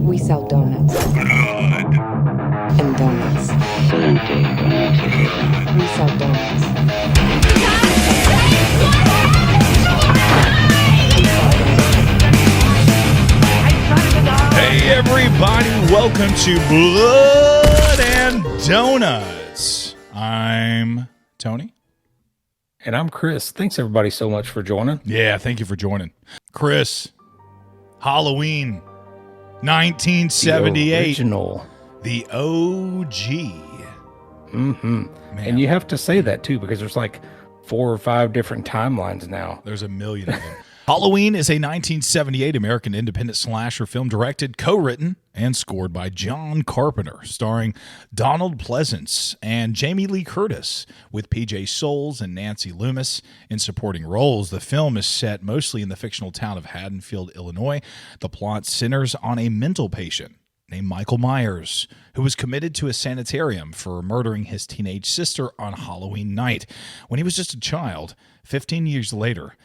We sell donuts. And donuts. We sell donuts. Hey everybody, welcome to Blood and Donuts. I'm Tony. And I'm Chris. Thanks everybody so much for joining. Yeah, thank you for joining. Chris, Halloween 1978. The original. The OG. Mm-hmm. And you have to say that too, because there's like 4 or 5 different timelines now. There's a million of them. Halloween is a 1978 American independent slasher film directed, co-written, and scored by John Carpenter, starring Donald Pleasance and Jamie Lee Curtis, with P.J. Soles and Nancy Loomis in supporting roles. The film is set mostly in the fictional town of Haddonfield, Illinois. The plot centers on a mental patient named Michael Myers, who was committed to a sanitarium for murdering his teenage sister on Halloween night. When he was just a child, 15 years later,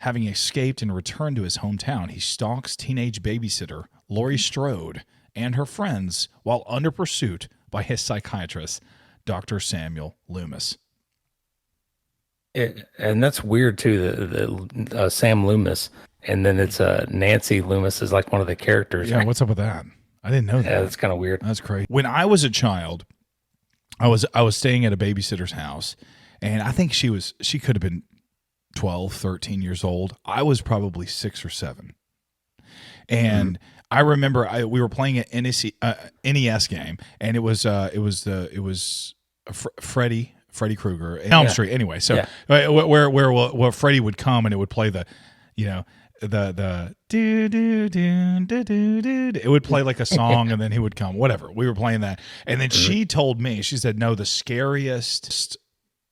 having escaped and returned to his hometown, he stalks teenage babysitter Laurie Strode and her friends while under pursuit by his psychiatrist, Dr. Samuel Loomis. And that's weird too, the Sam Loomis, and then it's Nancy Loomis is like one of the characters. Yeah, what's up with that? I didn't know that. Yeah, that's kind of weird. That's crazy. When I was a child, I was staying at a babysitter's house, and I think she could have been 12, 13 years old. I was probably 6 or 7. And I remember we were playing an NES game, and it was Freddy Krueger, Elm Street. Anyway, so where Freddy would come and it would play the do do do do do do. It would play like a song, and then he would come. Whatever. We were playing that, and then she told me, she said, "No, the scariest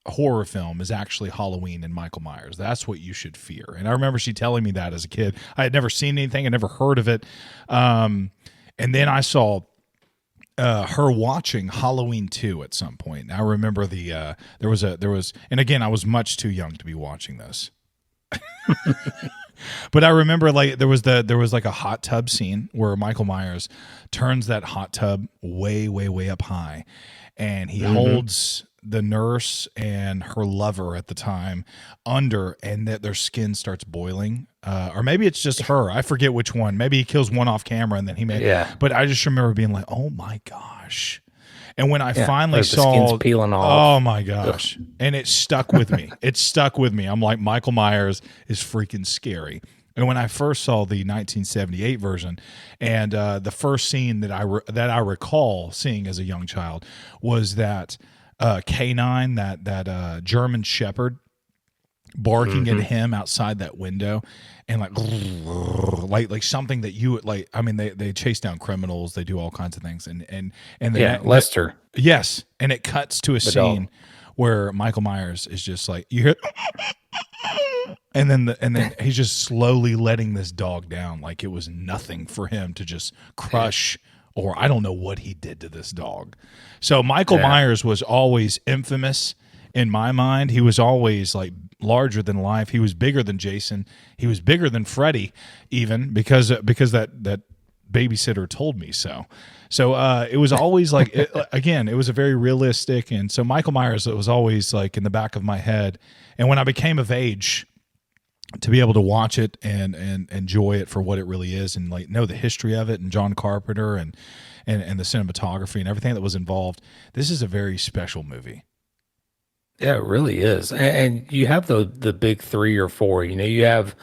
horror film is actually Halloween and Michael Myers. That's what you should fear." And I remember she telling me that as a kid. I had never seen anything. I never heard of it. And then I saw her watching Halloween 2 at some point. And I remember there was, and again, I was much too young to be watching this. But I remember like there was like a hot tub scene where Michael Myers turns that hot tub way, way, way up high, and he holds the nurse and her lover at the time under, and that their skin starts boiling. Or maybe it's just her. I forget which one. Maybe he kills one off camera and then he made. Yeah. But I just remember being like, oh my gosh. And when I finally saw, the skin's peeling off. Oh my gosh. And it stuck with me. It stuck with me. I'm like, Michael Myers is freaking scary. And when I first saw the 1978 version, and the first scene that I recall seeing as a young child was that canine, that German Shepherd, barking at him outside that window, and like something that you would like. I mean, they chase down criminals, they do all kinds of things, and Lester. Yes, and it cuts to a scene where Michael Myers is just like, you hear, and then he's just slowly letting this dog down like it was nothing for him to just crush. Or I don't know what he did to this dog. So Michael Myers was always infamous in my mind. He was always like larger than life. He was bigger than Jason. He was bigger than Freddy, even because that babysitter told me so. So it was always like, it was a very realistic. And so Michael Myers, it was always like in the back of my head. And when I became of age, to be able to watch it and enjoy it for what it really is, and like know the history of it, and John Carpenter and the cinematography and everything that was involved, this is a very special movie. Yeah, it really is. And you have the big 3 or 4. You know, you have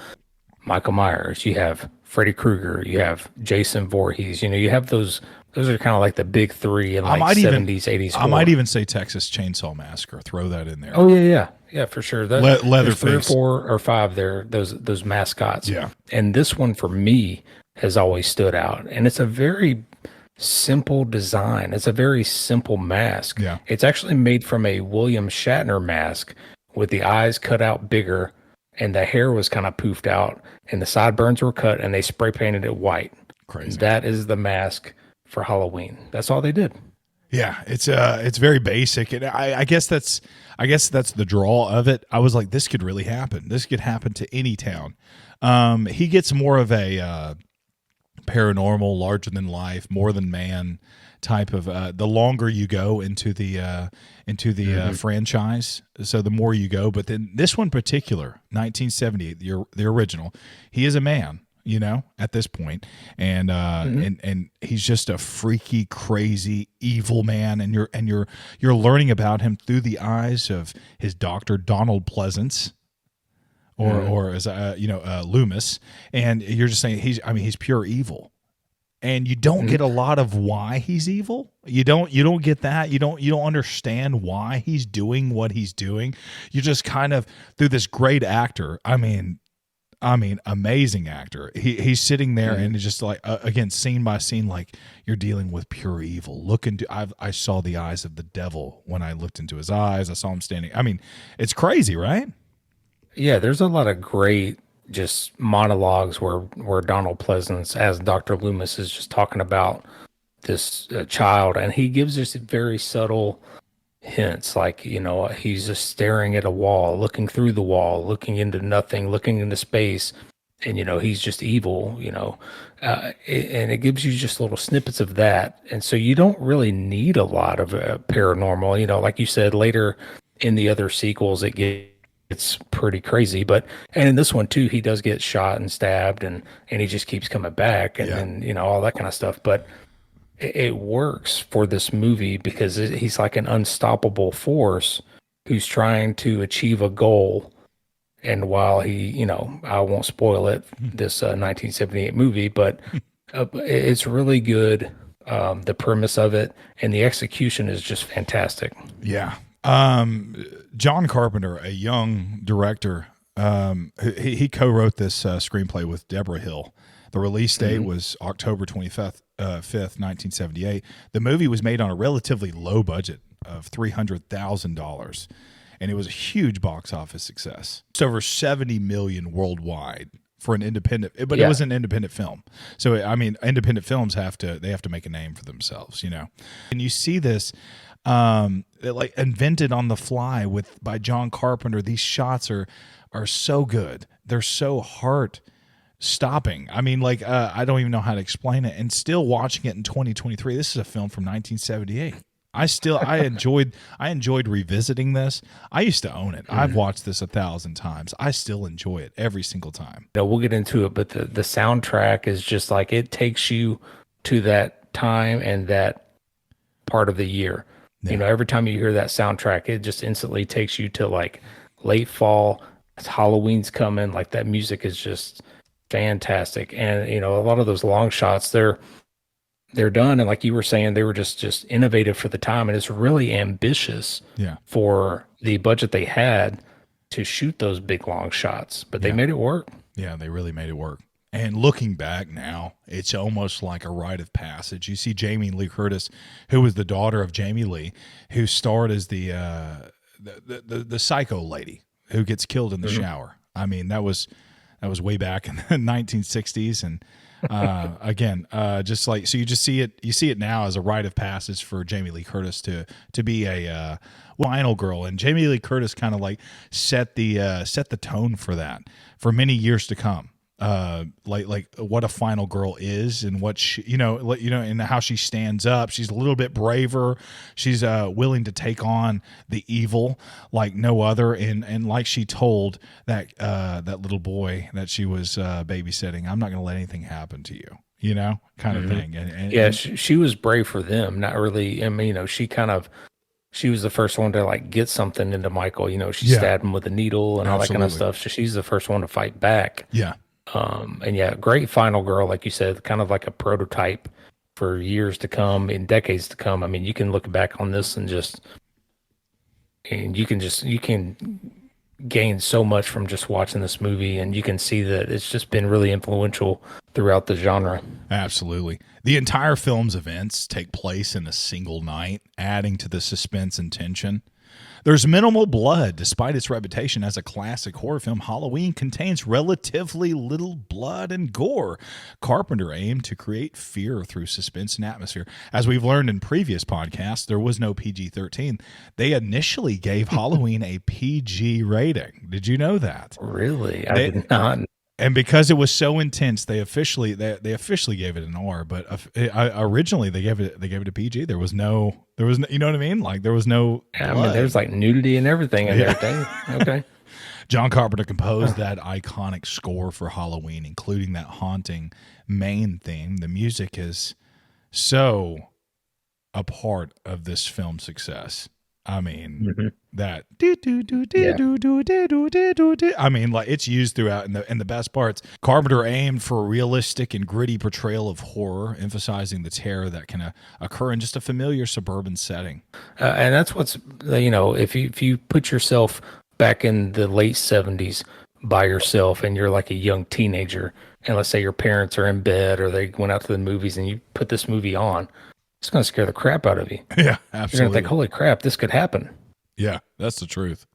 Michael Myers, you have Freddy Krueger, you have Jason Voorhees. You know, you have those. Those are kind of like the big 3 in like 70s, 80s. I might even say Texas Chainsaw Massacre. Throw that in there. Oh yeah, for sure. Leatherface. 3 or 4 or 5 there. Those mascots. Yeah. And this one for me has always stood out, and it's a very simple design. It's a very simple mask. Yeah. It's actually made from a William Shatner mask with the eyes cut out bigger, and the hair was kind of poofed out, and the sideburns were cut, and they spray painted it white. Crazy. That is the mask for Halloween. That's all they did. Yeah, it's very basic, and I guess that's the draw of it. I was like, this could really happen. This could happen to any town. He gets more of a paranormal, larger than life, more than man type of. The longer you go into the franchise, so the more you go. But then this one particular, 1978, the original, he is a man, at this point, and and he's just a freaky, crazy, evil man, and you're learning about him through the eyes of his doctor, Donald Pleasance, or as Loomis, and you're just saying he's pure evil. And you don't get a lot of why he's evil. You don't get that. You don't understand why he's doing what he's doing. You just kind of, through this great actor. I mean, amazing actor. He's sitting there and it's just like again, scene by scene, like you're dealing with pure evil. I saw the eyes of the devil when I looked into his eyes. I saw him standing. I mean, it's crazy, right? Yeah, there's a lot of great just monologues where Donald Pleasance as Dr. Loomis is just talking about this child, and he gives us very subtle hints, like he's just staring at a wall, looking through the wall, looking into nothing, looking into space, and he's just evil, and it gives you just little snippets of that, and so you don't really need a lot of paranormal, like you said, later in the other sequels it's pretty crazy, and in this one too, he does get shot and stabbed, and he just keeps coming back, and all that kind of stuff. But it works for this movie because he's like an unstoppable force who's trying to achieve a goal. And while he, I won't spoil it, this 1978 movie, but it's really good. The premise of it and the execution is just fantastic. Yeah. John Carpenter, a young director, he co-wrote this screenplay with Deborah Hill. The release date was October 25th, 1978. The movie was made on a relatively low budget of $300,000, and it was a huge box office success. It's over 70 million worldwide for an independent, but it was an independent film. So independent films have to make a name for themselves, And you see this like invented on the fly by John Carpenter. These shots are so good. They're so heart stopping. I mean, like I don't even know how to explain it. And still watching it in 2023, this is a film from 1978. I enjoyed revisiting this. I used to own it. I've watched this 1,000 times. I still enjoy it every single time. We'll get into it, but the soundtrack is just like, it takes you to that time and that part of the year. Yeah. Every time you hear that soundtrack, it just instantly takes you to like late fall. As Halloween's coming, like that music is just fantastic. And a lot of those long shots, they're done, and like you were saying, they were just innovative for the time, and it's really ambitious for the budget they had to shoot those big long shots. But they made it work. Yeah, they really made it work. And looking back now, it's almost like a rite of passage. You see Jamie Lee Curtis, who was the daughter of Jamie Lee, who starred as the psycho lady who gets killed in the shower. I mean, that was way back in the 1960s, and again, just like, so you see it now as a rite of passage for Jamie Lee Curtis to be a final girl, and Jamie Lee Curtis kind of like set the tone for that for many years to come. Like what a final girl is, and what she, and how she stands up. She's a little bit braver. She's willing to take on the evil like no other. And like she told that little boy that she was babysitting, I'm not going to let anything happen to you, kind of thing. And she was brave for them. Not really. I mean, she was the first one to like get something into Michael. She stabbed him with a needle and all that kind of stuff. So she's the first one to fight back. Yeah. Great final girl, like you said, kind of like a prototype for years to come, in decades to come. I mean, you can look back on this and you can gain so much from just watching this movie, and you can see that it's just been really influential throughout the genre. Absolutely. The entire film's events take place in a single night, adding to the suspense and tension. There's minimal blood. Despite its reputation as a classic horror film, Halloween contains relatively little blood and gore. Carpenter aimed to create fear through suspense and atmosphere. As we've learned in previous podcasts, there was no PG-13. They initially gave Halloween a PG rating. Did you know that? Really? I did not. And because it was so intense, they officially gave it an R. But originally they gave it a PG. There was no, you know what I mean? Like there was no. I mean, there's like nudity and everything in there. Dang. Okay. John Carpenter composed that iconic score for Halloween, including that haunting main theme. The music is so a part of this film's success. I mean, that I mean, like it's used throughout in the best parts. Carpenter aimed for a realistic and gritty portrayal of horror, emphasizing the terror that can occur in just a familiar suburban setting. And that's what's, if you put yourself back in the late 70s by yourself and you're like a young teenager, and let's say your parents are in bed or they went out to the movies and you put this movie on, it's going to scare the crap out of you. Yeah, absolutely. You're going to think, holy crap, this could happen. Yeah, that's the truth.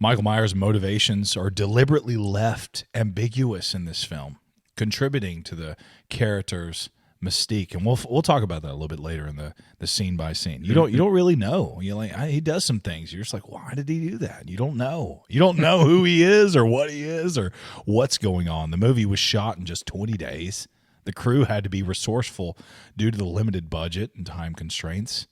Michael Myers' motivations are deliberately left ambiguous in this film, contributing to the character's mystique. And we'll talk about that a little bit later in the scene by scene. You don't really know. You're like, he does some things. You're just like, why did he do that? You don't know. You don't know who he is or what he is or what's going on. The movie was shot in just 20 days. The crew had to be resourceful due to the limited budget and time constraints.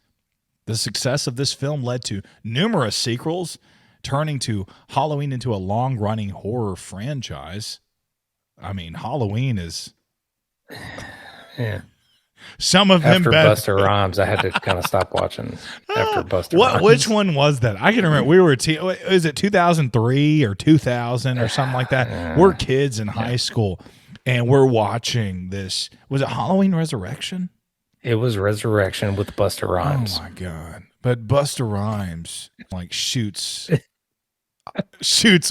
The success of this film led to numerous sequels, turning to Halloween into a long-running horror franchise. I mean, Halloween is... Yeah. Some of them after better. Buster Rhymes, I had to kind of stop watching after Buster Rhymes. Which one was that? I can remember. We were is it 2003 or 2000 or something like that? We're kids in high school, and we're watching this. Was it Halloween Resurrection? It was Resurrection with Buster Rhymes. Oh my God! But Buster Rhymes like shoots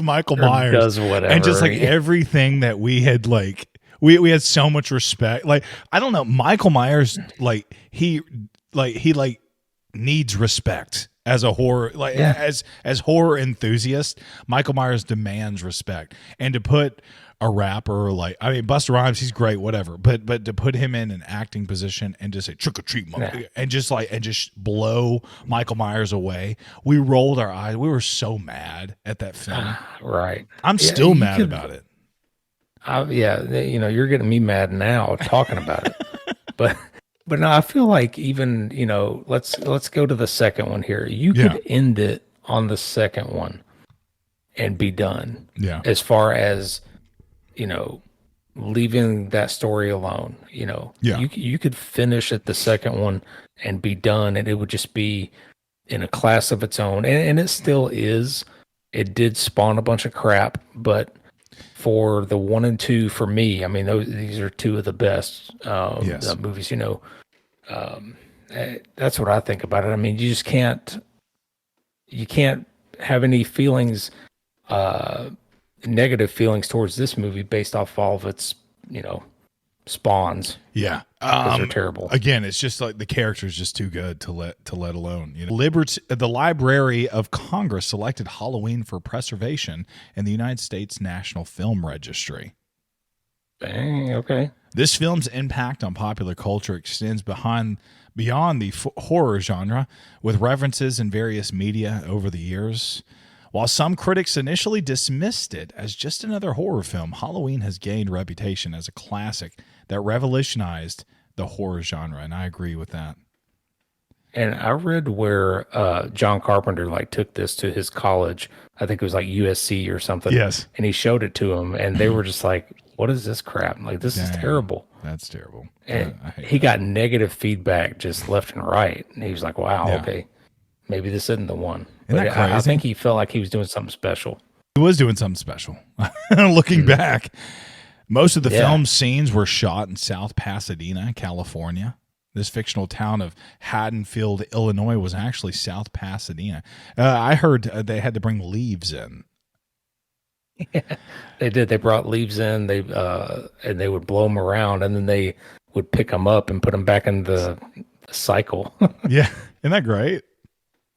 Michael Myers, does whatever, and just like everything that we had like. We had so much respect. Like, I don't know, Michael Myers, like he needs respect as a horror, as horror enthusiast. Michael Myers demands respect. And to put a rapper Busta Rhymes, he's great, whatever. But to put him in an acting position and just say trick or treat, and just blow Michael Myers away, we rolled our eyes. We were so mad at that film. Right. I'm still mad about it. You're getting me mad now talking about it, but no, I feel like even, let's go to the second one here. You could end it on the second one and be done. Yeah. As far as, leaving that story alone, you could finish at the second one and be done, and it would just be in a class of its own. And it still is. It did spawn a bunch of crap, but for the 1 and 2, for me, I mean, these are two of the best movies. That's what I think about it. I mean, you can't have any feelings, negative feelings towards this movie based off all of its, spawns. Yeah, they're terrible. Again, it's just like the character is just too good to let alone. The Library of Congress selected Halloween for preservation in the United States National Film Registry. Dang, okay. This film's impact on popular culture extends beyond the horror genre, with references in various media over the years. While some critics initially dismissed it as just another horror film, Halloween has gained reputation as a classic that revolutionized the horror genre, and I agree with that. And I read where John Carpenter took this to his college. I think it was like USC or something. Yes. And he showed it to them, and they were just like, "What is this crap? Like, this is terrible." That's terrible. And he got negative feedback just left and right. And he was like, "Wow, okay, maybe this isn't the one." Isn't that crazy? I think he felt like he was doing something special. He was doing something special. Looking back, most of the film scenes were shot in South Pasadena, California. This fictional town of Haddonfield, Illinois, was actually South Pasadena. I heard they had to bring leaves in. Yeah, they did. They brought leaves in. And they would blow them around, and then they would pick them up and put them back in the cycle. Yeah, isn't that great?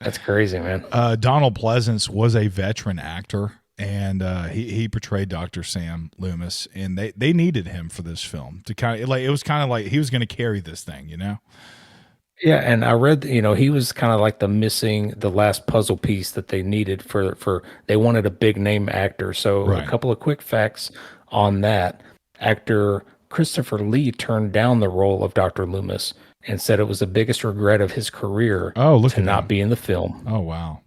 That's crazy, man. Donald Pleasance was a veteran actor, and he portrayed Dr. Sam Loomis, and they needed him for this film to it was kind of like he was going to carry this thing, Yeah, and I read, he was kind of like the last puzzle piece that they needed for they wanted a big name actor. So a couple of quick facts on that, actor Christopher Lee turned down the role of Dr. Loomis and said it was the biggest regret of his career to not be in the film. Oh, wow.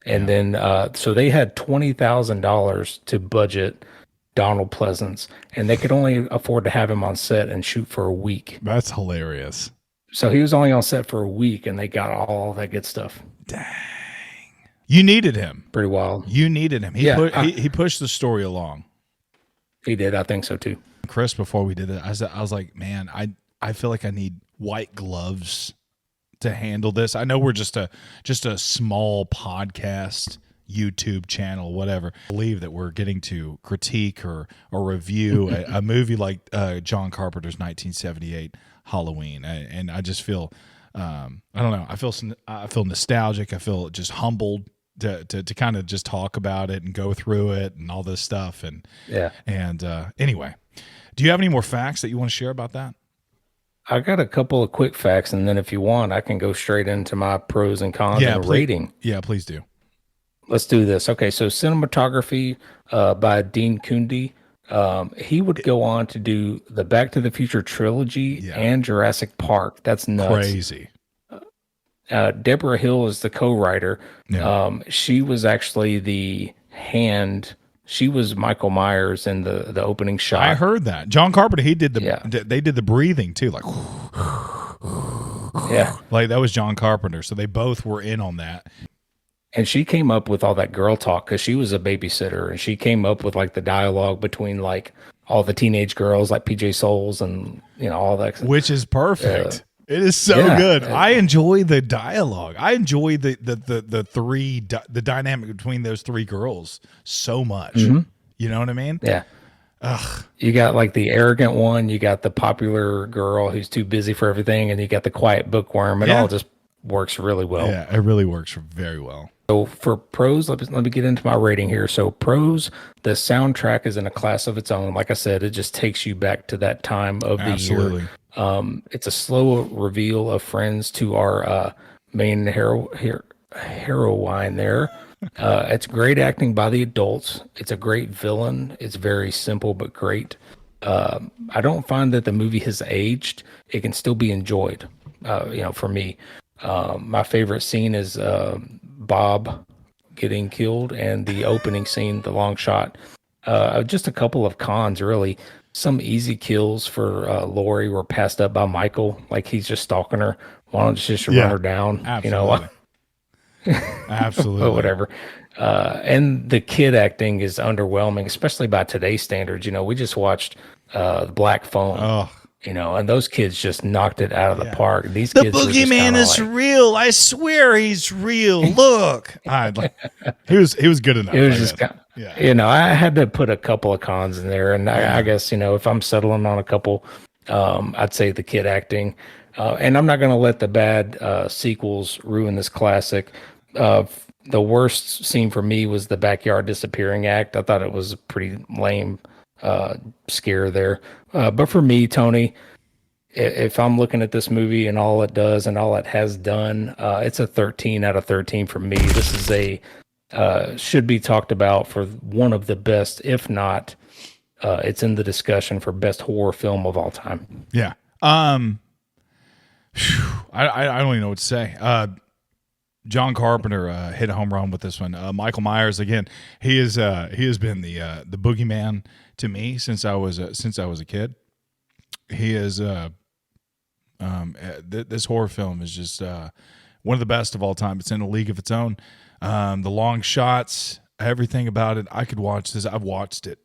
And then, so they had $20,000 to budget Donald Pleasance, and they could only afford to have him on set and shoot for a week. That's hilarious. So he was only on set for a week, and they got all that good stuff. Dang. You needed him. Pretty wild. You needed him. He pushed the story along. He did. I think so, too. Chris, before we did it, I was like, man, I feel like I need white gloves to handle this. I know we're just a small podcast, YouTube channel, whatever. I believe that we're getting to critique or review a movie like John Carpenter's 1978 Halloween, and I just feel I don't know. I feel nostalgic. I feel just humbled to kind of just talk about it and go through it and all this stuff. And anyway, do you have any more facts that you want to share about that? I got a couple of quick facts, and then if you want, I can go straight into my pros and cons and rating. Yeah, please do. Let's do this. Okay, so cinematography by Dean Cundey. He would go on to do the Back to the Future trilogy and Jurassic Park. That's nuts. Crazy. Deborah Hill is the co-writer. Yeah. She was actually the hand. She was Michael Myers in the opening shot. I heard that. John Carpenter, he did they did the breathing too, like like that was John Carpenter. So they both were in on that. And she came up with all that girl talk because she was a babysitter, and she came up with like the dialogue between like all the teenage girls, like PJ Souls, and all that, which is perfect. It is so good. I enjoy the dialogue. I enjoy the dynamic between those three girls so much. Mm-hmm. You know what I mean? Yeah. Ugh. You got like the arrogant one, you got the popular girl who's too busy for everything, and you got the quiet bookworm. It all just works really well. Yeah, it really works very well. So for pros, let me get into my rating here. So pros, the soundtrack is in a class of its own. Like I said, it just takes you back to that time of the year. It's a slow reveal of friends to our main heroine there. It's great acting by the adults. It's a great villain. It's very simple but great. I don't find that the movie has aged. It can still be enjoyed. For me, my favorite scene is Bob getting killed, and the opening scene, the long shot. Just a couple of cons, really. Some easy kills for Laurie were passed up by Michael. Like, he's just stalking her. Why don't you just run her down? Absolutely. Absolutely. But whatever. And the kid acting is underwhelming, especially by today's standards. We just watched The Black Phone. Oh. And those kids just knocked it out of the park. These the kids boogeyman is real. I swear he's real. Look, he was good enough. It was just I had to put a couple of cons in there, and I guess if I'm settling on a couple, I'd say the kid acting, and I'm not going to let the bad sequels ruin this classic. The worst scene for me was the backyard disappearing act. I thought it was a pretty lame scare there. But for me, Tony, if I'm looking at this movie and all it does and all it has done, it's a 13 out of 13 for me. This is should be talked about for one of the best, if not, it's in the discussion for best horror film of all time. Yeah. I don't even know what to say. John Carpenter hit a home run with this one. Michael Myers, again, he has been the boogeyman to me since I was a kid. He is this horror film is just one of the best of all time. It's in a league of its own. The long shots, everything about it. I could watch this. I've watched it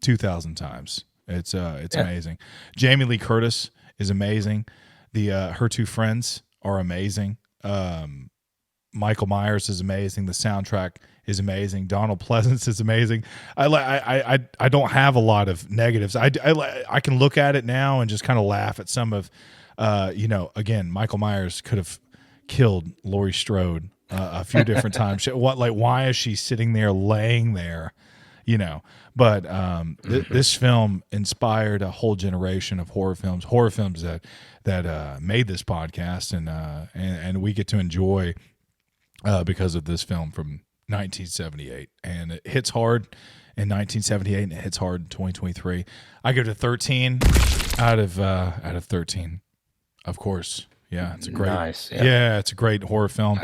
2,000 times. It's amazing. Jamie Lee Curtis is amazing. Her two friends are amazing. Michael Myers is amazing. The soundtrack is amazing. Donald Pleasance is amazing. I don't have a lot of negatives. I can look at it now and just kind of laugh at some of, again, Michael Myers could have killed Laurie Strode a few different times. Why is she sitting there, laying there? But this film inspired a whole generation of horror films that made this podcast, and we get to enjoy. Because of this film from 1978, and it hits hard. in 1978, and it hits hard in 2023. I go to 13 out of 13. Of course. Yeah, it's a great Nice. Yeah, it's a great horror film.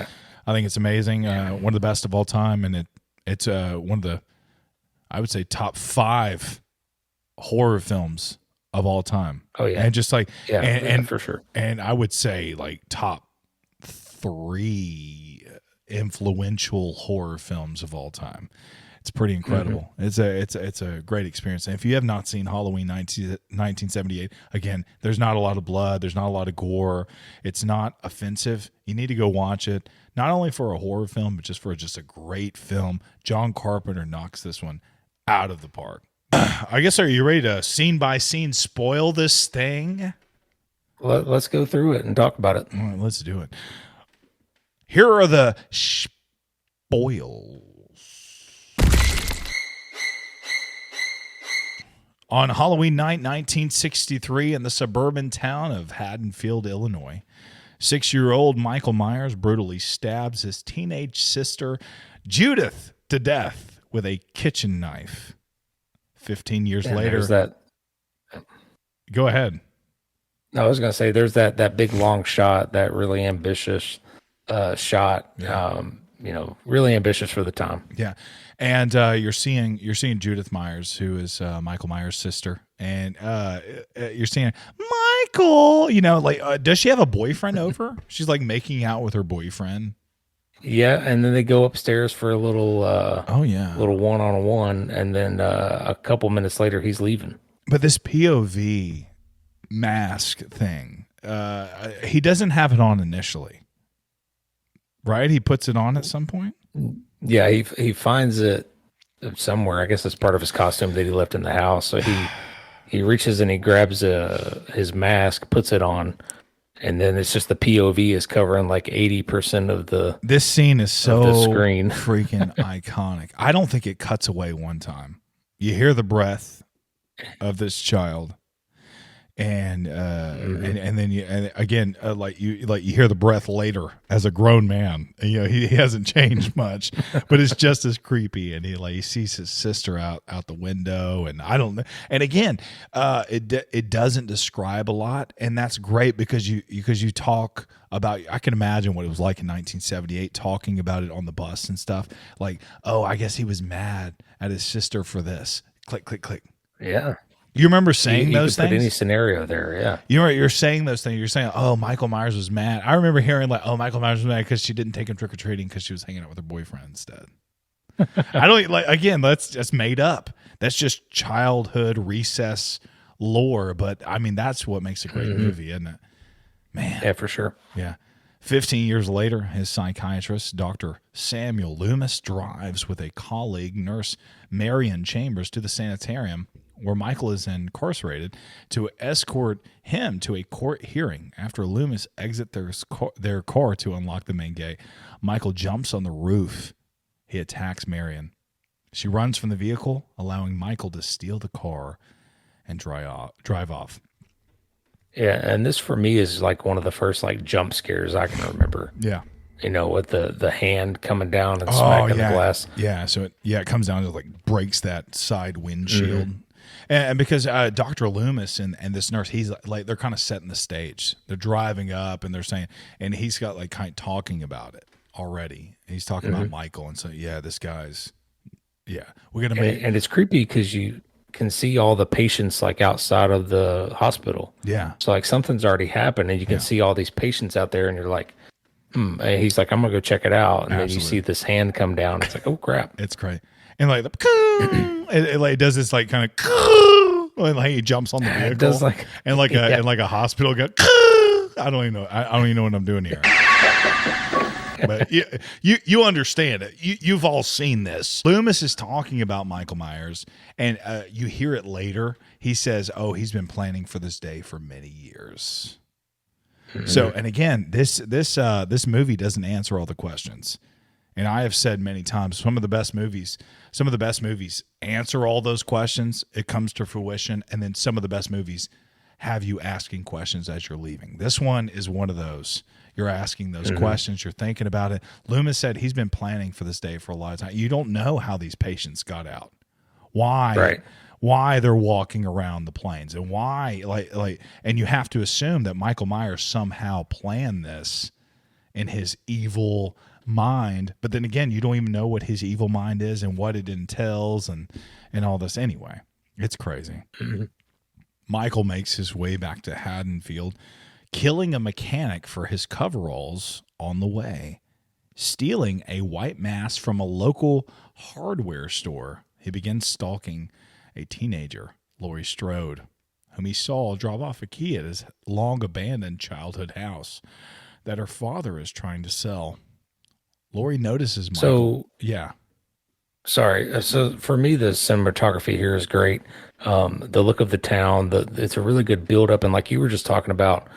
I think it's amazing. One of the best of all time, and it's one of the, I would say, top 5 horror films of all time. Oh yeah. And just like and for sure. And I would say like top 3 influential horror films of all time. It's pretty incredible. It's a great experience. And if you have not seen Halloween 1978, again, there's not a lot of blood, there's not a lot of gore. It's not offensive. You need to go watch it, not only for a horror film, but just for a great film. John Carpenter knocks this one out of the park. I guess, are you ready to scene by scene spoil this thing? Let's go through it and talk about it. All right, let's do it. Here are the spoils. On Halloween night, 1963, in the suburban town of Haddonfield, Illinois, 6-year-old Michael Myers brutally stabs his teenage sister, Judith, to death with a kitchen knife. 15 years later. Go ahead. I was going to say, there's that big long shot, that really ambitious shot. Yeah. Really ambitious for the time. Yeah. And you're seeing Judith Meyers, who is Michael Myers' sister, and you're seeing Michael. Does she have a boyfriend over? She's like making out with her boyfriend. Yeah, and then they go upstairs for a little. Little one-on-one, and then a couple minutes later, he's leaving. But this POV mask thing, he doesn't have it on initially, right? He puts it on at some point. Yeah, he finds it somewhere. I guess it's part of his costume that he left in the house. So he reaches and he grabs his mask, puts it on, and then it's just the POV is covering like 80% of the. This scene is so screen. freaking iconic. I don't think it cuts away one time. You hear the breath of this child, and and then you hear the breath later as a grown man. He hasn't changed much, but it's just as creepy. And he sees his sister out the window, and I don't know. And again, it doesn't describe a lot, and that's great because you talk about. I can imagine what it was like in 1978, talking about it on the bus and stuff. Like, oh, I guess he was mad at his sister for this. Click, click, click. Yeah. You remember saying those things? Put any scenario there, yeah. You're saying those things. You're saying, oh, Michael Myers was mad. I remember hearing like, oh, Michael Myers was mad because she didn't take him trick or treating because she was hanging out with her boyfriend instead. I don't like. Again, that's made up. That's just childhood recess lore. But I mean, that's what makes a great movie, isn't it? Man, yeah, for sure. Yeah. 15 years later, his psychiatrist, Dr. Samuel Loomis, drives with a colleague, nurse Marion Chambers, to the sanitarium where Michael is incarcerated to escort him to a court hearing. After Loomis exit their car to unlock the main gate, Michael jumps on the roof. He attacks Marion. She runs from the vehicle, allowing Michael to steal the car and drive off. Yeah, and this for me is like one of the first like jump scares I can remember. Yeah. With the hand coming down and smacking the glass. Yeah, so it comes down to like breaks that side windshield. And because Dr. Loomis and this nurse, he's like, they're kind of setting the stage. They're driving up and they're saying, and he's got like kind of talking about it already. He's talking about Michael. And so, yeah, this guy's, we're going to make. And it's creepy because you can see all the patients like outside of the hospital. Yeah. So like something's already happened and you can see all these patients out there and you're like, And he's like, I'm going to go check it out. And then you see this hand come down. It's like, oh crap. It's great. And like it does this like kind of and like he jumps on the vehicle. It does like and like a hospital go. I don't even know what I'm doing here. But you understand it. You've all seen this. Loomis is talking about Michael Myers, and you hear it later. He says, "Oh, he's been planning for this day for many years." So, and again, this movie doesn't answer all the questions. And I have said many times, some of the best movies answer all those questions. It comes to fruition. And then some of the best movies have you asking questions as you're leaving. This one is one of those. You're asking those questions. You're thinking about it. Loomis said he's been planning for this day for a lot of time. You don't know how these patients got out. Right. why they're walking around the plains, and why and you have to assume that Michael Myers somehow planned this in his evil mind. But then again, you don't even know what his evil mind is and what it entails and all this anyway. It's crazy. Michael makes his way back to Haddonfield, killing a mechanic for his coveralls on the way. Stealing a white mask from a local hardware store, he begins stalking a teenager, Laurie Strode, whom he saw drop off a key at his long-abandoned childhood house that her father is trying to sell. Laurie notices Michael. So for me, the cinematography here is great. The look of the town, it's a really good build up. And like you were just talking about,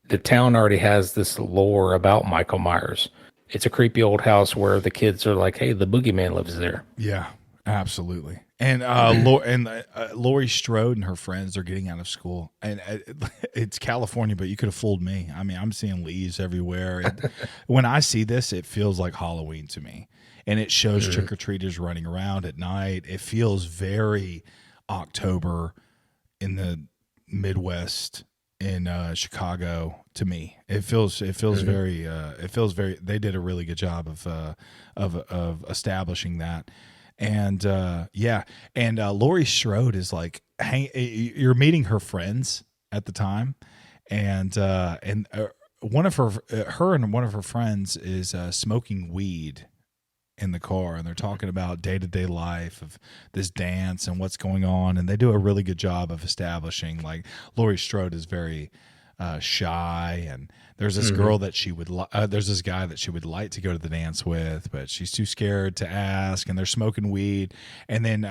the town already has this lore about Michael Myers. It's a creepy old house where the kids are like, hey, the boogeyman lives there. Yeah, absolutely. And Laurie Strode and her friends are getting out of school. And it's California, but you could have fooled me. I mean, I'm seeing leaves everywhere. When I see this, it feels like Halloween to me. And it shows trick-or-treaters running around at night. It feels very October in the Midwest in Chicago to me. It feels very they did a really good job of establishing that. And Laurie Strode is like, you're meeting her friends at the time, and one of her friends is smoking weed in the car, and they're talking about day-to-day life of this dance and what's going on, and they do a really good job of establishing, like, Laurie Strode is very shy, and there's this girl that there's this guy that she would like to go to the dance with, but she's too scared to ask, and they're smoking weed, and then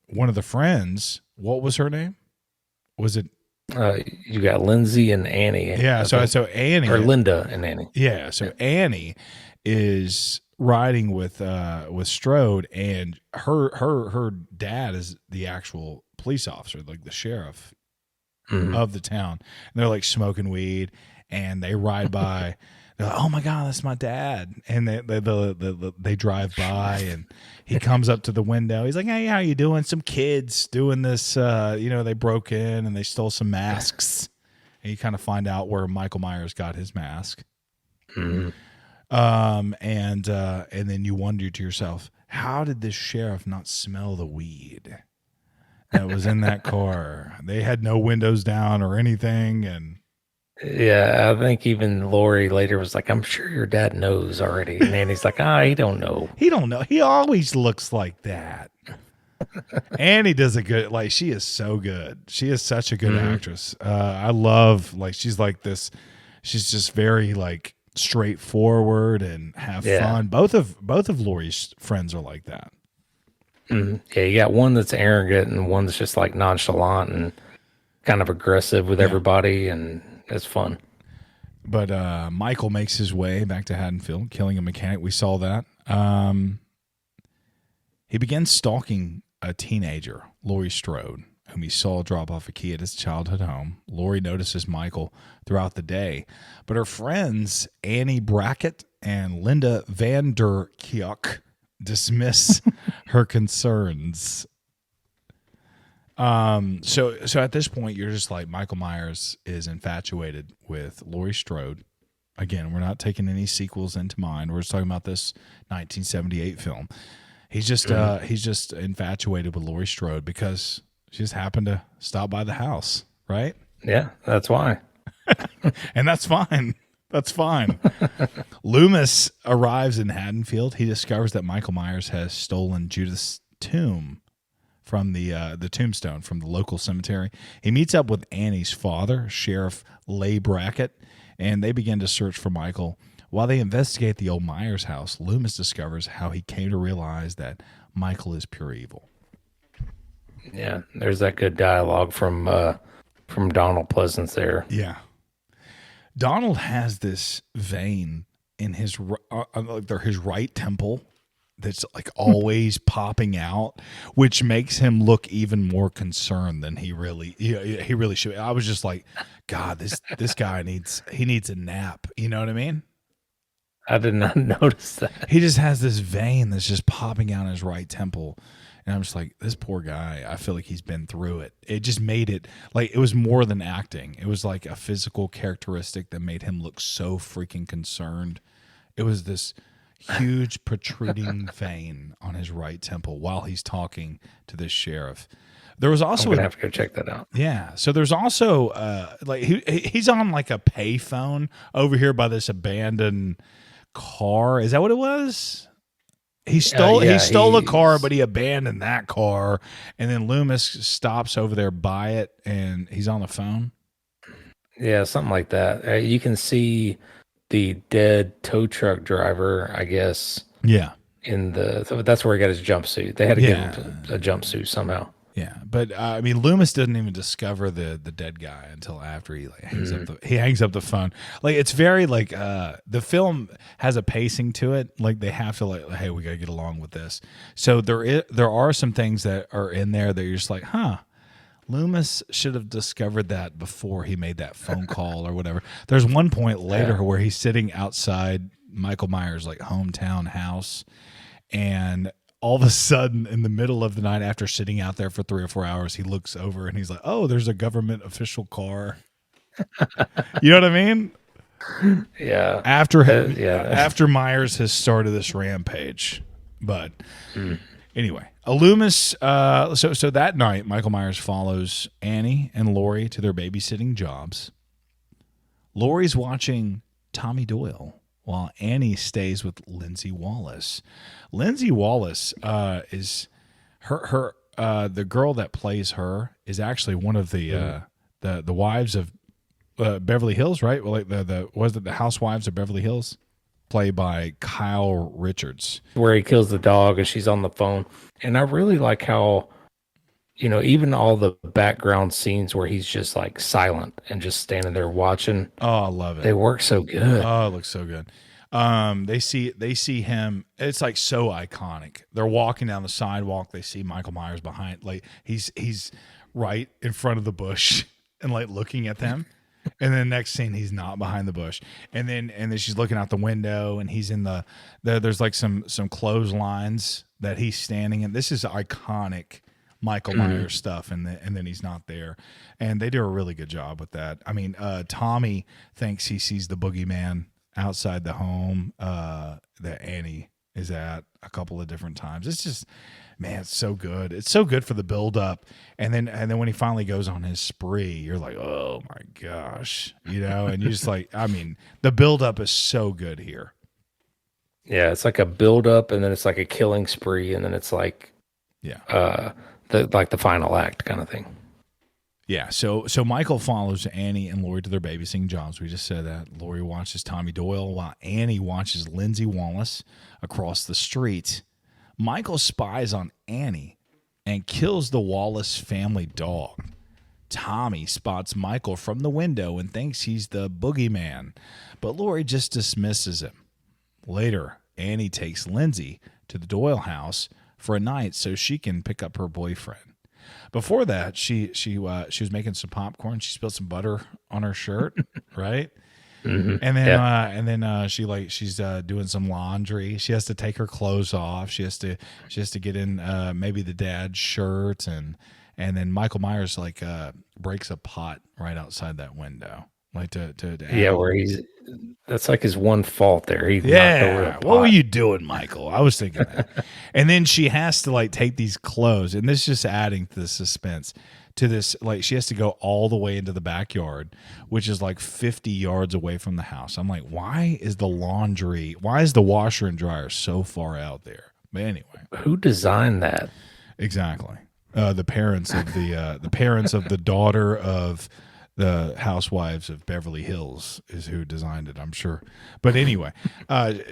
one of the friends, what was her name? Was it you got Lindsay and Annie? Yeah, so Annie, or Linda and Annie. Yeah, so Annie is riding with Strode, and her dad is the actual police officer, like the sheriff of the town. And they're like smoking weed, and they ride by. They're like, oh my God, that's my dad. And they drive by, and he comes up to the window. He's like, hey, how you doing? Some kids doing this, they broke in and they stole some masks. And you kind of find out where Michael Myers got his mask. And then you wonder to yourself, how did this sheriff not smell the weed that was in that car? They had no windows down or anything. And yeah, I think even Laurie later was like, I'm sure your dad knows already. And Annie's like, he don't know. He don't know. He always looks like that. Annie does a good, like, she is so good. She is such a good actress. I love, like, she's like this. She's just very, like, straightforward and have fun. Both of Laurie's friends are like that. Yeah, you got one that's arrogant and one that's just like nonchalant and kind of aggressive with everybody, and it's fun. But Michael makes his way back to Haddonfield, killing a mechanic. We saw that. He begins stalking a teenager, Laurie Strode, whom he saw drop off a key at his childhood home. Laurie notices Michael throughout the day, but her friends Annie Brackett and Linda Van der Kuyk dismiss her concerns. So at this point, you're just like, Michael Myers is infatuated with Laurie Strode. Again, we're not taking any sequels into mind. We're just talking about this 1978 film. He's just infatuated with Laurie Strode because she just happened to stop by the house, right? Yeah, that's why. And that's fine. That's fine. Loomis arrives in Haddonfield. He discovers that Michael Myers has stolen Judith's tomb from the tombstone from the local cemetery. He meets up with Annie's father, Sheriff Leigh Brackett, and they begin to search for Michael. While they investigate the old Myers house, Loomis discovers how he came to realize that Michael is pure evil. Yeah, there's that good dialogue from Donald Pleasance there. Yeah. Donald has this vein in his right temple that's like always popping out, which makes him look even more concerned than he really should. I was just like, God, this guy needs a nap. You know what I mean? I did not notice that. He just has this vein that's just popping out in his right temple. And I'm just like, this poor guy, I feel like he's been through it. It just made it like it was more than acting. It was like a physical characteristic that made him look so freaking concerned. It was this huge protruding vein on his right temple while he's talking to this sheriff. There was also I'm gonna have to go check that out. yeah. So there's also like he's on like a payphone over here by this abandoned car. Is that what it was? He stole a car, but he abandoned that car, and then Loomis stops over there by it, and he's on the phone. Yeah, something like that. You can see the dead tow truck driver, I guess. Yeah. So that's where he got his jumpsuit. They had to give him a jumpsuit somehow. Yeah, but I mean, Loomis doesn't even discover the dead guy until after he like hangs up the phone. Like it's very like the film has a pacing to it. Like they have to like, hey, we gotta get along with this. So there are some things that are in there that you're just like, huh. Loomis should have discovered that before he made that phone call or whatever. There's one point later where he's sitting outside Michael Myers' like hometown house, and all of a sudden, in the middle of the night, after sitting out there for 3 or 4 hours, he looks over and he's like, "Oh, there's a government official car." You know what I mean? Yeah. After Myers has started this rampage, but anyway, Loomis. So that night, Michael Myers follows Annie and Laurie to their babysitting jobs. Laurie's watching Tommy Doyle, while Annie stays with Lindsay Wallace. Lindsay Wallace is her the girl that plays her is actually one of the wives of Beverly Hills, right? Well, like the Housewives of Beverly Hills, played by Kyle Richards, where he kills the dog and she's on the phone. And I really like how, even all the background scenes where he's just like silent and just standing there watching. Oh, I love it. They work so good. Oh, it looks so good. They see him. It's like so iconic. They're walking down the sidewalk. They see Michael Myers behind, like he's right in front of the bush and like looking at them. And then the next scene, he's not behind the bush. And then she's looking out the window, and he's in there's like some clotheslines that he's standing in. This is iconic Michael Myers stuff, and then he's not there. And they do a really good job with that. I mean, Tommy thinks he sees the boogeyman outside the home that Annie is at a couple of different times. It's just, man, it's so good. It's so good for the build up. And then when he finally goes on his spree, you're like, oh my gosh, and you just like, I mean, the build up is so good here. Yeah. It's like a build up, and then it's like a killing spree. And then it's like, the final act kind of thing. Yeah, so Michael follows Annie and Laurie to their babysitting jobs. We just said that. Laurie watches Tommy Doyle while Annie watches Lindsay Wallace across the street. Michael spies on Annie and kills the Wallace family dog. Tommy spots Michael from the window and thinks he's the boogeyman, but Laurie just dismisses him. Later, Annie takes Lindsay to the Doyle house for a night so she can pick up her boyfriend. Before that, she was making some popcorn. She spilled some butter on her shirt, right? Mm-hmm. And then she's doing some laundry. She has to take her clothes off. She has to get in maybe the dad's shirt, and then Michael Myers breaks a pot right outside that window, like to where that's like his one fault there. He knocked over a pot. What were you doing, Michael? I was thinking that. And then she has to take these clothes, and this is just adding to the suspense. To this, she has to go all the way into the backyard, which is like 50 yards away from the house. I'm like, why is the washer and dryer so far out there? But anyway, who designed that? Exactly. The parents of the daughter of the Housewives of Beverly Hills is who designed it, I'm sure. But anyway,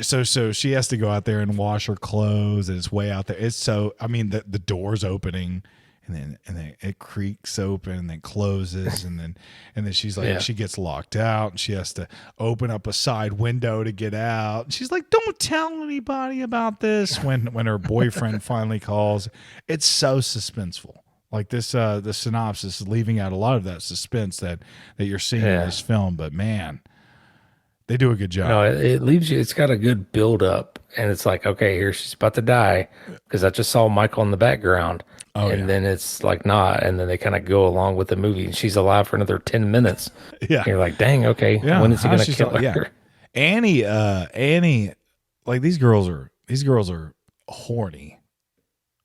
so she has to go out there and wash her clothes, and it's way out there. It's so, I mean, the door's opening, and then it creaks open and then closes, and then she's like, she gets locked out, and she has to open up a side window to get out. And she's like, don't tell anybody about this. When her boyfriend finally calls, it's so suspenseful. Like this, the synopsis is leaving out a lot of that suspense that you're seeing in this film. But man, They do a good job. No, it leaves you. It's got a good build up, and it's like, okay, here she's about to die because I just saw Michael in the background, and then it's like not, and then they kind of go along with the movie, and she's alive for another 10 minutes. Yeah, and you're like, dang, okay, when is he gonna kill her? Yeah. Annie, like these girls are horny,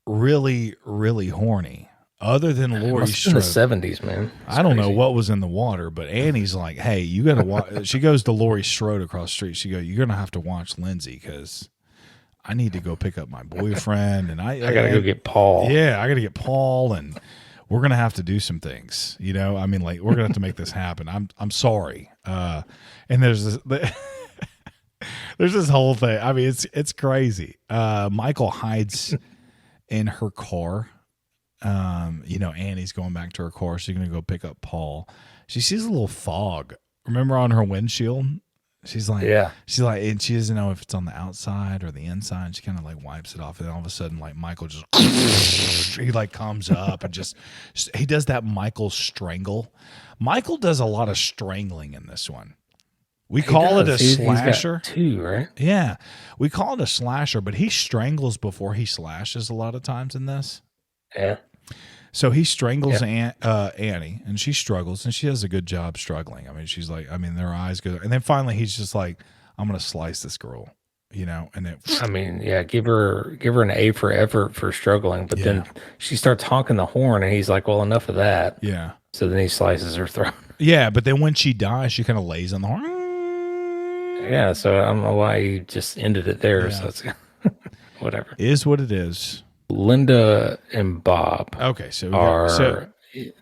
really, really horny. Other than Laurie Strode, in the 70s, man. I don't know what was in the water, but Annie's like, hey, you got to watch. She goes to Laurie Strode across the street. She goes, you're going to have to watch Lindsay because I need to go pick up my boyfriend. And I got to go get Paul. Yeah, I got to get Paul. And we're going to have to do some things. You know, I mean, like, we're going to have to make this happen. I'm sorry. And there's this, there's this whole thing. I mean, it's crazy. Michael hides in her car. You know, Annie's going back to her car. She's going to go pick up Paul. She sees a little fog. Remember on her windshield? She's like, and she doesn't know if it's on the outside or the inside. And she kind of like wipes it off. And all of a sudden, like Michael just, he like comes up and just, he does that Michael strangle. Michael does a lot of strangling in this one. We call it a slasher. He's got two, right? Yeah. We call it a slasher, but he strangles before he slashes a lot of times in this. Yeah. So he strangles Annie, and she struggles, and she does a good job struggling. I mean, she's like, their eyes go, and then finally he's just like, I'm gonna slice this girl, you know. And then, I mean, yeah, give her an A for effort for struggling, but then she starts honking the horn, and he's like, well, enough of that. Yeah. So then he slices her throat. Yeah, but then when she dies, she kind of lays on the horn. Yeah, so I don't know why he just ended it there. Yeah. So it's whatever. Is what it is. Linda and Bob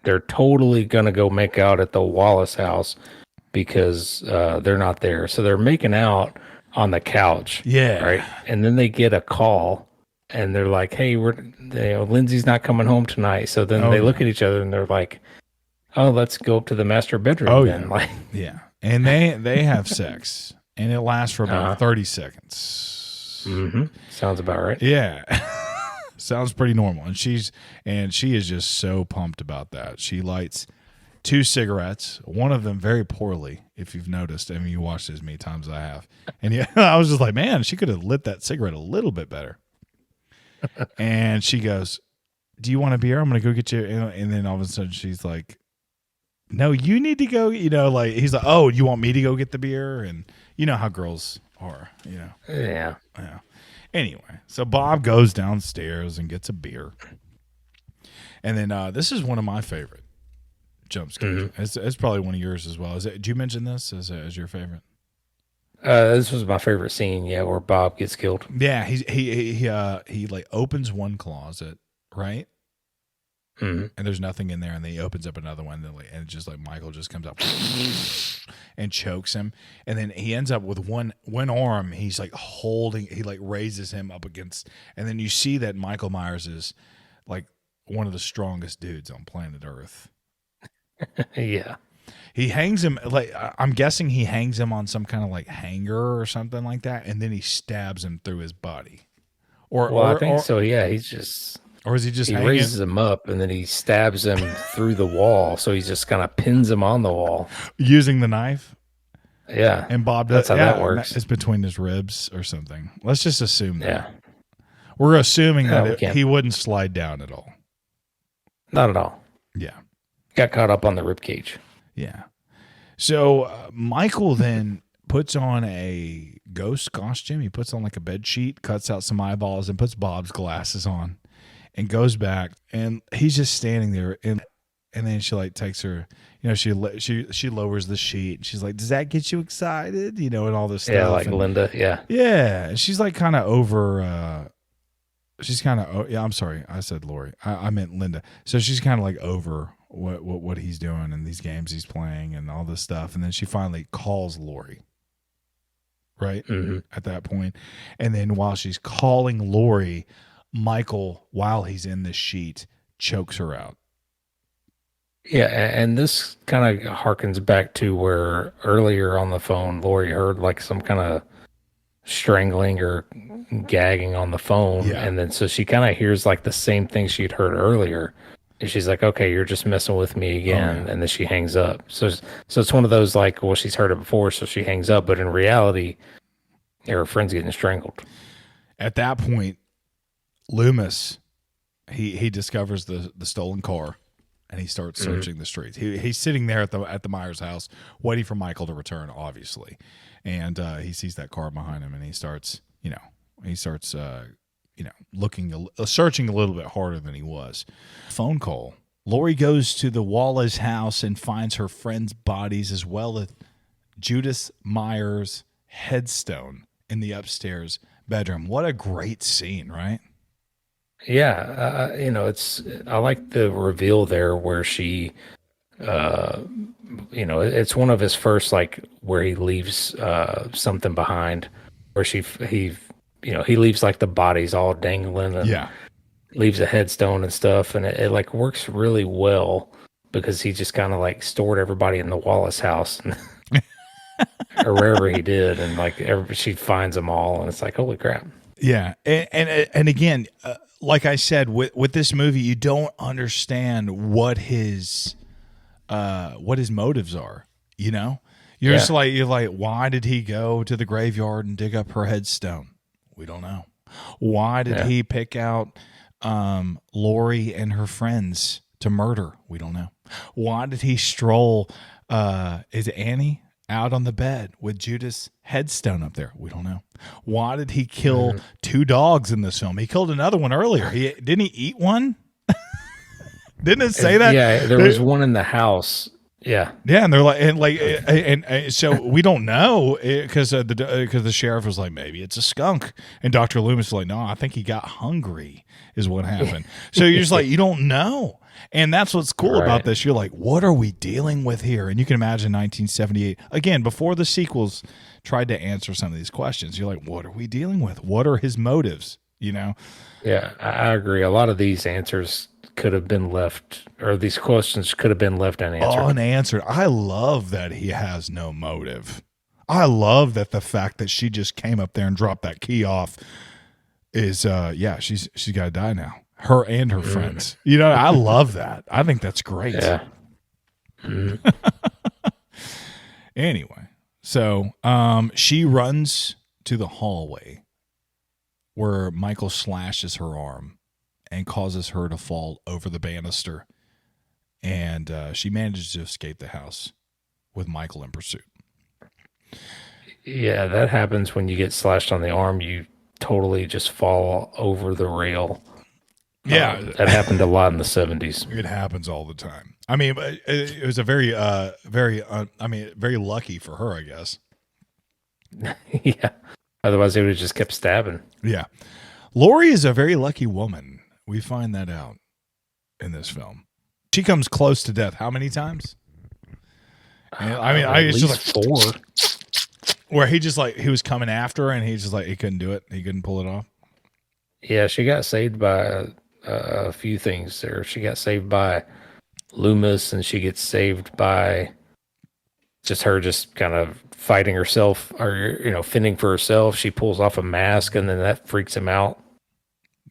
they're totally gonna go make out at the Wallace house because they're not there. So they're making out on the couch. Yeah. Right. And then they get a call and they're like, hey, Lindsay's not coming home tonight. So then they look at each other and they're like, oh, let's go up to the master bedroom then. Yeah. Like, yeah. And they have sex and it lasts for about 30 seconds. Mm-hmm. Sounds about right. Yeah. Sounds pretty normal. And she is just so pumped about that. She lights 2 cigarettes, one of them very poorly, if you've noticed. I mean, you watched it as many times as I have. And yeah, I was just like, man, she could have lit that cigarette a little bit better. And she goes, do you want a beer? I'm going to go get you. And then all of a sudden she's like, no, you need to go, you know, like, he's like, oh, you want me to go get the beer? And you know how girls are, you know? Yeah. Yeah. Anyway, so Bob goes downstairs and gets a beer. And then this is one of my favorite jump scares. Mm-hmm. It's probably one of yours as well. Did you mention this as your favorite? This was my favorite scene, where Bob gets killed. Yeah, he like opens one closet, right? Mm-hmm. And there's nothing in there, and then he opens up another one, and it's just like Michael just comes up and chokes him, and then he ends up with one arm. He's like he like raises him up against, and then you see that Michael Myers is like one of the strongest dudes on planet Earth. Yeah, he hangs him like I'm guessing he hangs him on some kind of like hanger or something like that, and then he stabs him through his body. I think so. Yeah, he's just. Or is he just raises him up and then he stabs him through the wall. So he just kind of pins him on the wall. Using the knife? Yeah. And Bob does. That's how that works. It's between his ribs or something. Let's just assume that. Yeah. We're assuming that he wouldn't slide down at all. Not at all. Yeah. Got caught up on the rib cage. Yeah. So Michael then puts on a ghost costume. He puts on like a bed sheet, cuts out some eyeballs, and puts Bob's glasses on. And goes back, and he's just standing there, and then she like takes her, you know, she lowers the sheet, and she's like, "Does that get you excited?" You know, and all this stuff. Yeah, like and, Linda. Yeah, yeah. And she's like kind of over. She's kind of. Yeah, I'm sorry, I said Laurie. I meant Linda. So she's kind of like over what he's doing and these games he's playing and all this stuff, and then she finally calls Laurie. Right at that point, and then while she's calling Laurie, Michael, while he's in this sheet, chokes her out. Yeah, and this kind of harkens back to where earlier on the phone, Laurie heard like some kind of strangling or gagging on the phone. Yeah. And then so she kind of hears like the same thing she'd heard earlier. And she's like, okay, you're just messing with me again. yeah. And then she hangs up. So it's one of those like, well, she's heard it before, so she hangs up. But in reality, her friend's getting strangled. At that point, Loomis, he discovers the stolen car, and he starts searching the streets. He's sitting there at the Myers house, waiting for Michael to return, obviously, and he sees that car behind him, and he starts searching a little bit harder than he was. Phone call. Laurie goes to the Wallace house and finds her friends' bodies as well as Judith Meyers' headstone in the upstairs bedroom. What a great scene, right? Yeah, I like the reveal there where she, it's one of his first like where he leaves something behind, where he leaves like the bodies all dangling and leaves a headstone and stuff, and it like works really well because he just kind of like stored everybody in the Wallace house and, or wherever he did, and like she finds them all, and it's like holy crap. Yeah, and again, like I said, with this movie, you don't understand what his motives are. You know, you're like, why did he go to the graveyard and dig up her headstone? We don't know. Why did he pick out Laurie and her friends to murder? We don't know. Why did he stroll? Is it Annie? Out on the bed with Judith's headstone up there. We don't know. Why did he kill two dogs in this film? He killed another one earlier. Didn't he eat one? Didn't it say that? Yeah, there was one in the house. Yeah, and they're like, and so we don't know because the sheriff was like, maybe it's a skunk, and Dr. Loomis was like, no, I think he got hungry, is what happened. So you're just like, you don't know. And that's what's cool about this. You're like, what are we dealing with here? And you can imagine 1978, again, before the sequels tried to answer some of these questions. You're like, what are we dealing with? What are his motives? You know? Yeah, I agree. A lot of these answers could have been left, or these questions could have been left unanswered. Unanswered. I love that he has no motive. I love that the fact that she just came up there and dropped that key off is, she's got to die now. Her and her friends. You know, I love that. I think that's great. Yeah. Anyway, so she runs to the hallway where Michael slashes her arm and causes her to fall over the banister. And she manages to escape the house with Michael in pursuit. Yeah, that happens when you get slashed on the arm. You totally just fall over the rail. Yeah, that happened a lot in the 70s. It happens all the time. I mean, it was a very lucky for her, I guess. Yeah. Otherwise, they would have just kept stabbing. Yeah. Laurie is a very lucky woman. We find that out in this film. She comes close to death. How many times? At least 4. Where he was coming after her and he couldn't do it. He couldn't pull it off. Yeah, she got saved by a few things there. She got saved by Loomis, and she gets saved by just her just kind of fighting herself, or fending for herself. She pulls off a mask, and then that freaks him out.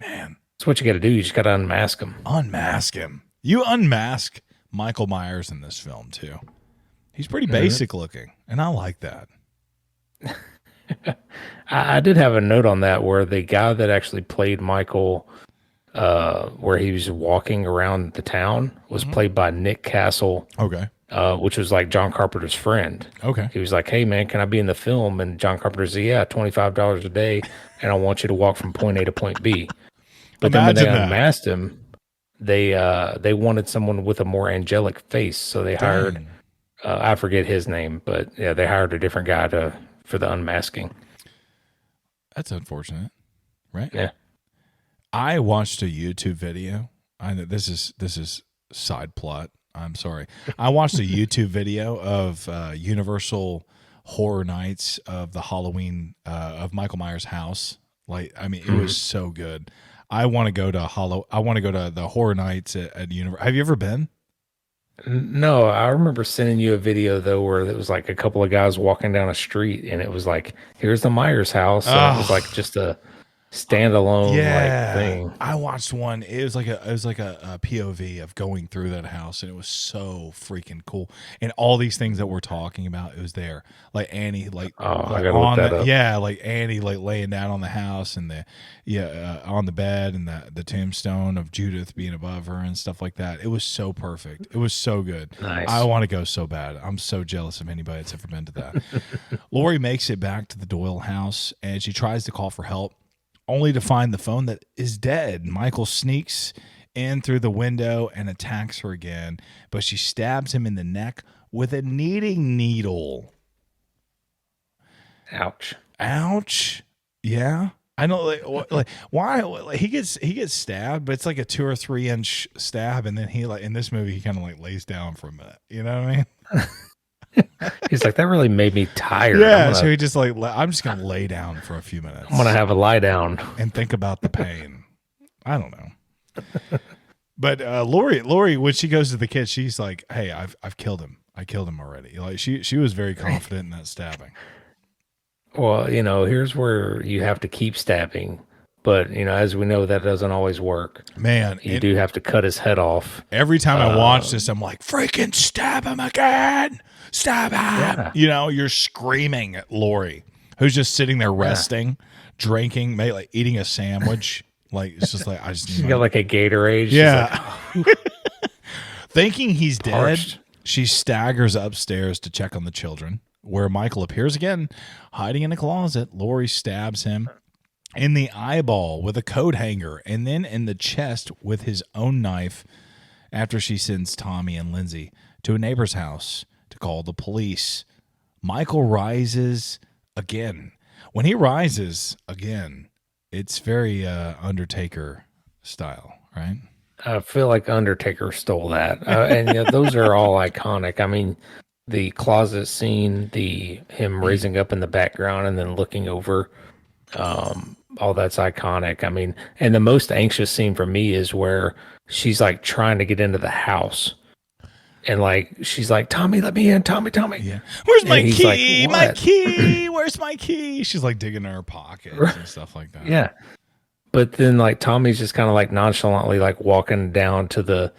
Man, that's what you got to do. You just got to unmask him. Unmask him. You unmask Michael Myers in this film too. He's pretty basic looking, and I like that. I did have a note on that where the guy that actually played Michael, where he was walking around the town, was played by Nick Castle. Okay. Which was like John Carpenter's friend. Okay. He was like, hey, man, can I be in the film? And John Carpenter said, yeah, $25 a day, and I want you to walk from point A to point B. But then when they unmasked him, they wanted someone with a more angelic face, so they hired, I forget his name, but yeah, they hired a different guy for the unmasking. That's unfortunate, right? Yeah. I watched a YouTube video. I know this is side plot. I'm sorry. I watched a YouTube video of Universal Horror Nights of the Halloween of Michael Myers' house. It was so good. I want to go to the Horror Nights at Universal. Have you ever been? No, I remember sending you a video though where it was like a couple of guys walking down a street, and it was like, here's the Myers house. So it was like just a standalone like thing. I watched one. It was like a POV of going through that house, and it was so freaking cool. And all these things that we're talking about, it was there. Like Annie, like I gotta look that up. like Annie, like laying down on the house, and on the bed, and the tombstone of Judith being above her and stuff like that. It was so perfect. It was so good. Nice. I want to go so bad. I'm so jealous of anybody that's ever been to that. Laurie makes it back to the Doyle house, and she tries to call for help, only to find the phone that is dead. Michael sneaks in through the window and attacks her again, but she stabs him in the neck with a knitting needle. Ouch. Ouch. Yeah. I know, like why? Like, he gets stabbed, but it's like a 2 or 3 inch stab, and then he, like, in this movie, he kind of like lays down for a minute. You know what I mean? He's like, that really made me tired. Yeah, so he just like, I'm just gonna lay down for a few minutes. I'm gonna have a lie down and think about the pain. I don't know. But Laurie, when she goes to the kid, she's like, "Hey, I've killed him. I killed him already." Like she was very confident in that stabbing. Well, here's where you have to keep stabbing, but as we know, that doesn't always work. Man, you do have to cut his head off. Every time I watch this, I'm like, "Freaking stab him again! Stab him!" Yeah. You're screaming at Laurie, who's just sitting there resting, drinking, maybe like eating a sandwich. Like, it's just like, I just She's got like a Gatorade. Yeah. Like, thinking he's Parched. dead, she staggers upstairs to check on the children, where Michael appears again, hiding in a closet. Laurie stabs him in the eyeball with a coat hanger, and then in the chest with his own knife, after she sends Tommy and Lindsay to a neighbor's house to call the police. Michael rises again. When he rises again, it's very Undertaker style, right? I feel like Undertaker stole that. And those are all iconic. I mean, the closet scene, him raising up in the background and then looking over, all that's iconic. I mean, and the most anxious scene for me is where she's like trying to get into the house. And like, she's like, "Tommy, let me in. Tommy. Yeah. Where's my key? Like, my key. Where's my key?" She's like digging in her pockets and stuff like that. Yeah. But then like Tommy's just kind of like nonchalantly like walking down to the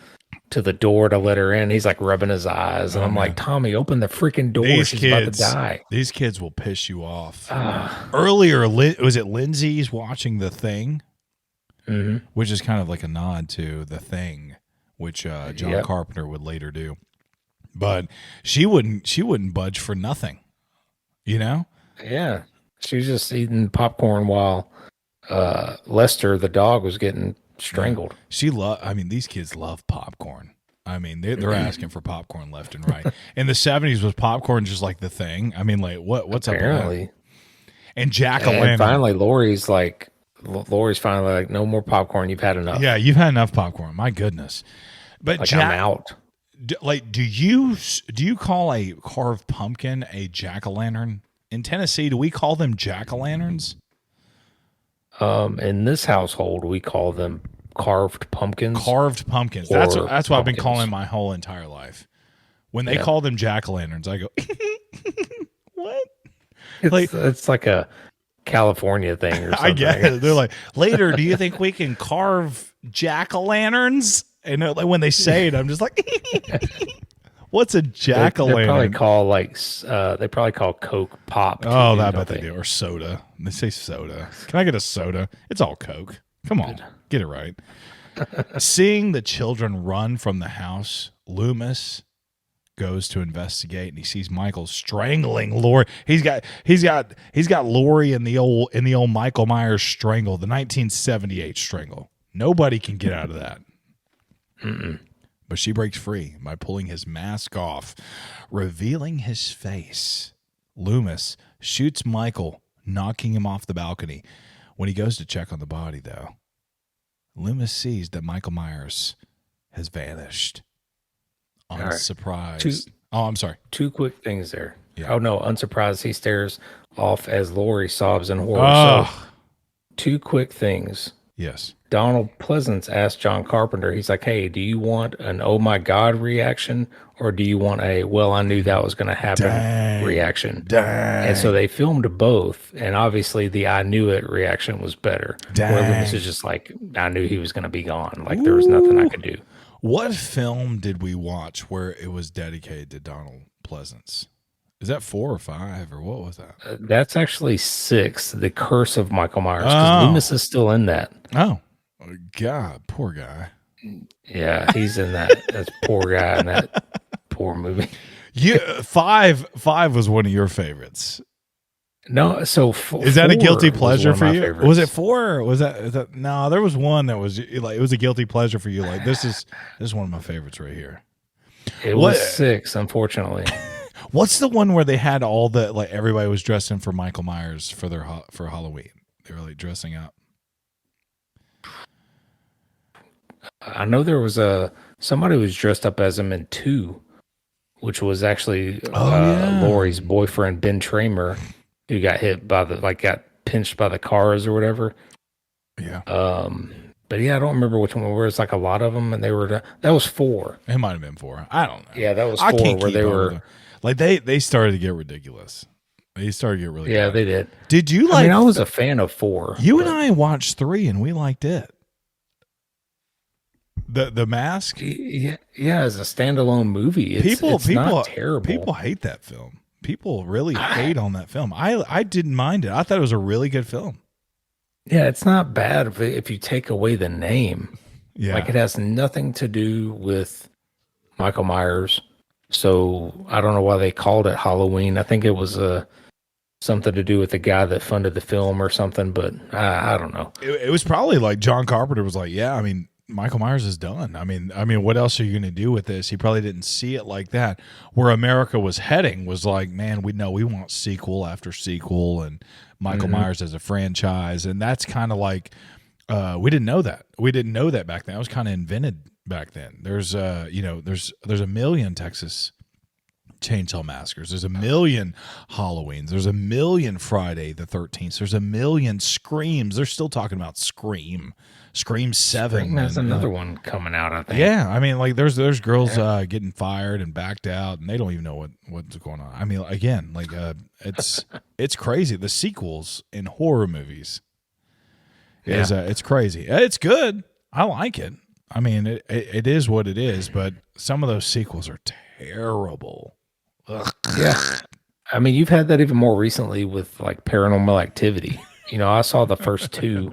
door to let her in. He's like rubbing his eyes. And I'm like, "Tommy, open the freaking door. She's about to die." These kids will piss you off. Earlier, was it Lindsay's watching The Thing? Mm-hmm. Which is kind of like a nod to The Thing, which John Carpenter would later do. But she wouldn't budge for nothing, Yeah, she was just eating popcorn while Lester, the dog, was getting strangled. Yeah. These kids love popcorn. I mean, they're asking for popcorn left and right. In the 70s, was popcorn just like the thing? I mean, like what's apparently up with that? And Jack-o'-lantern. And finally, Laurie's finally like, "No more popcorn. You've had enough." Yeah, you've had enough popcorn. My goodness. But like, I'm out. Do you call a carved pumpkin a jack-o'-lantern? In Tennessee, do we call them jack-o'-lanterns? In this household, we call them carved pumpkins. Carved pumpkins. That's what I've been calling my whole entire life. When they call them jack-o'-lanterns, I go, "What?" It's like a California thing or something. I get it. They're like, "Later, do you think we can carve jack-o'-lanterns?" And like, when they say it, I'm just like, "What's a jack-o'-lantern?" They probably call Coke pop. Oh, I bet they do. Or soda. They say soda. Can I get a soda? It's all Coke. Come on, get it right. Seeing the children run from the house, Loomis goes to investigate, and he sees Michael strangling Laurie. He's got Laurie in the old Michael Myers strangle, the 1978 strangle. Nobody can get out of that. Mm-mm. But she breaks free by pulling his mask off, revealing his face. Loomis shoots Michael, knocking him off the balcony. When he goes to check on the body, though, Loomis sees that Michael Myers has vanished. Unsurprised. I'm sorry. 2 quick things there. Yeah. Oh, no. Unsurprised, he stares off as Laurie sobs in horror. Oh. So, 2 quick things. Yes. Donald Pleasance asked John Carpenter, he's like, hey, do you want an oh my God reaction, or do you want a well, I knew that was going to happen reaction? And so they filmed both, and obviously the I knew it reaction was better. Where Loomis is just like, I knew he was going to be gone. Like there was nothing I could do. What film did we watch where it was dedicated to Donald Pleasance? Is that 4 or 5 or what was that? That's actually 6, The Curse of Michael Myers, because Loomis is still in that. Oh, God, poor guy. Yeah, he's in that. That's poor guy in that poor movie. Yeah, 5 was one of your favorites. No, so is that a guilty pleasure for you? Favorites. Was it 4? Or was that no? There was one that was like it was a guilty pleasure for you. Like this is one of my favorites right here. It was 6, unfortunately. What's the one where they had all the like everybody was dressing for Michael Myers for their for Halloween? They were like dressing up. I know there was somebody who was dressed up as him in 2, which was actually Laurie's boyfriend Ben Tramer, who got hit by got pinched by the cars or whatever. Yeah. But yeah, I don't remember which one. Where it's like a lot of them, and they were that was 4. It might have been 4. I don't know. Yeah, that was 4. Where they were like they started to get ridiculous. They started to get really bad. They did. Did you like? I mean, I was a fan of 4. You and I watched 3, and we liked it. The Mask. Yeah, as a standalone movie, it's not terrible. People hate that film. People really hate on that film. I didn't mind it. I thought it was a really good film. Yeah, it's not bad if you take away the name. Yeah, like it has nothing to do with Michael Myers. So I don't know why they called it Halloween. I think it was something to do with the guy that funded the film or something. But I don't know. It was probably like John Carpenter was like, yeah, I mean, Michael Myers is done. I mean, what else are you going to do with this? He probably didn't see it like that. Where America was heading was like, man, we want sequel after sequel and Michael Myers as a franchise. And that's kind of like, we didn't know that. We didn't know that back then. It was kind of invented back then. There's a million Texas Chainsaw Massacres. There's a million Halloweens. There's a million Friday the 13th. There's a million Screams. They're still talking about Scream 7. There's another one coming out, I think. Yeah, I mean, like there's girls getting fired and backed out, and they don't even know what's going on. I mean, again, like it's crazy. The sequels in horror movies is it's crazy. It's good. I like it. I mean, it is what it is, but some of those sequels are terrible. Ugh. Yeah. I mean, you've had that even more recently with like Paranormal Activity. I saw the first 2,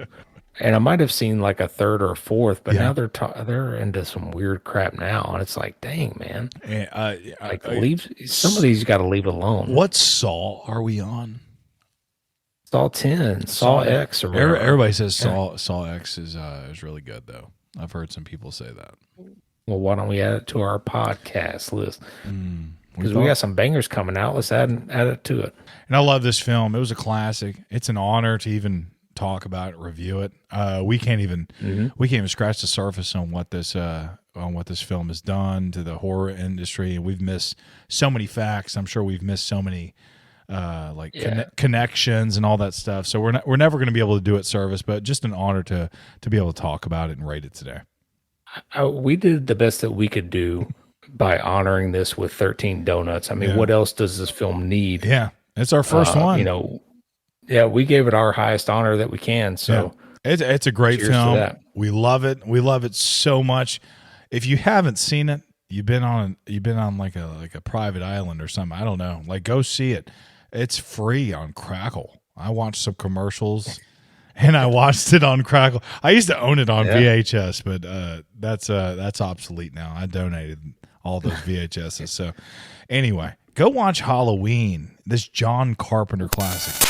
and I might have seen like a 3rd or a 4th, but now they're into some weird crap now, and it's like, dang, man. Leave some of these. You got to leave alone. What Saw are we on? Saw 10, Saw X, or whatever. Everybody says Saw X is really good though. I've heard some people say that. Well, why don't we add it to our podcast list? Because we got some bangers coming out. Let's add it to it. And I love this film. It was a classic. It's an honor to even talk about it, review it. We can't even scratch the surface on what this film has done to the horror industry. And we've missed so many facts. I'm sure we've missed so many connections and all that stuff. So we're never going to be able to do it service, but just an honor to be able to talk about it and rate it today. We did the best that we could do by honoring this with 13 donuts. I mean, what else does this film need? Yeah, it's our first one. We gave it our highest honor that we can. So it's a great film. We love it. We love it so much. If you haven't seen it, you've been on like a private island or something. I don't know. Like, go see it. It's free on Crackle. I watched some commercials. And I watched it on Crackle. I used to own it on VHS, but that's obsolete now. I donated all those VHSs. So anyway, go watch Halloween, this John Carpenter classic.